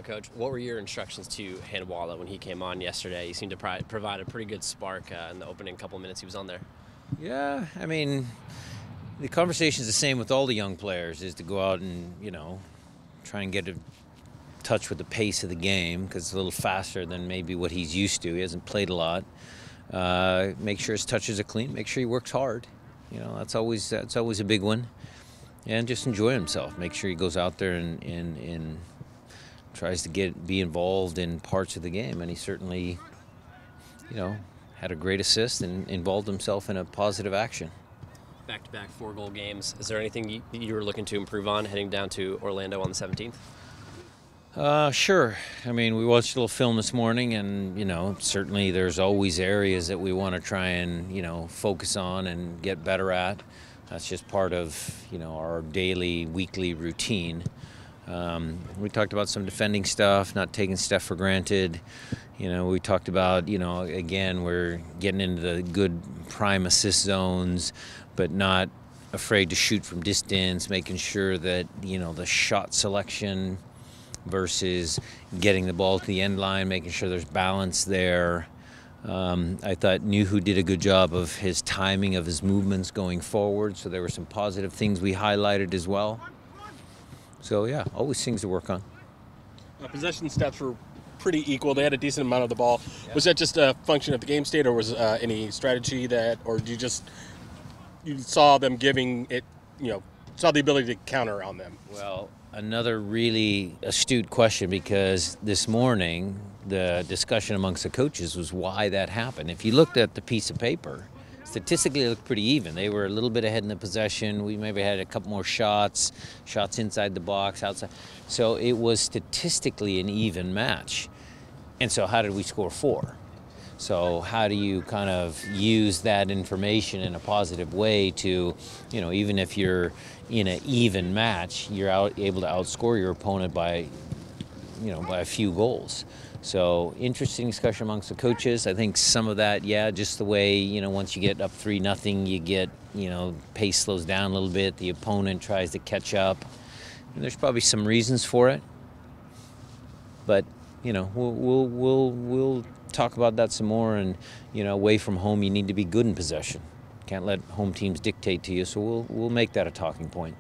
Coach. What were your instructions to Handwalla when he came on yesterday? He seemed to provide a pretty good spark in the opening couple minutes he was on there. Yeah, I mean, the conversation's the same with all the young players, is to go out and, try and get in touch with the pace of the game, because it's a little faster than maybe what he's used to. He hasn't played a lot. Make sure his touches are clean. Make sure he works hard. That's always a big one. And just enjoy himself. Make sure he goes out there and tries to be involved in parts of the game. And he certainly, had a great assist and involved himself in a positive action. Back-to-back 4-goal games. Is there anything you were looking to improve on heading down to Orlando on the 17th? Sure. I mean, we watched a little film this morning, and, certainly there's always areas that we want to try and, focus on and get better at. That's just part of, our daily, weekly routine. We talked about some defending stuff, not taking stuff for granted. We talked about, again, we're getting into the good prime assist zones, but not afraid to shoot from distance, making sure that, the shot selection versus getting the ball to the end line, making sure there's balance there. I thought Nuhu did a good job of his timing of his movements going forward, so there were some positive things we highlighted as well. So, yeah, always things to work on. Possession stats were pretty equal. They had a decent amount of the ball. Yeah. Was that just a function of the game state, or was any strategy or did you saw them giving it, saw the ability to counter on them? Well, another really astute question, because this morning the discussion amongst the coaches was why that happened. If you looked at the piece of paper, statistically it looked pretty even. They were a little bit ahead in the possession. We maybe had a couple more shots inside the box, outside. So it was statistically an even match. And so how did we score 4? So how do you kind of use that information in a positive way to, even if you're in an even match, you're able to outscore your opponent by a few goals. So interesting discussion amongst the coaches. I think some of that, just the way, once you get up 3-0, you get, pace slows down a little bit. The opponent tries to catch up. And there's probably some reasons for it. But, we'll talk about that some more. And, away from home, you need to be good in possession. Can't let home teams dictate to you. So we'll make that a talking point.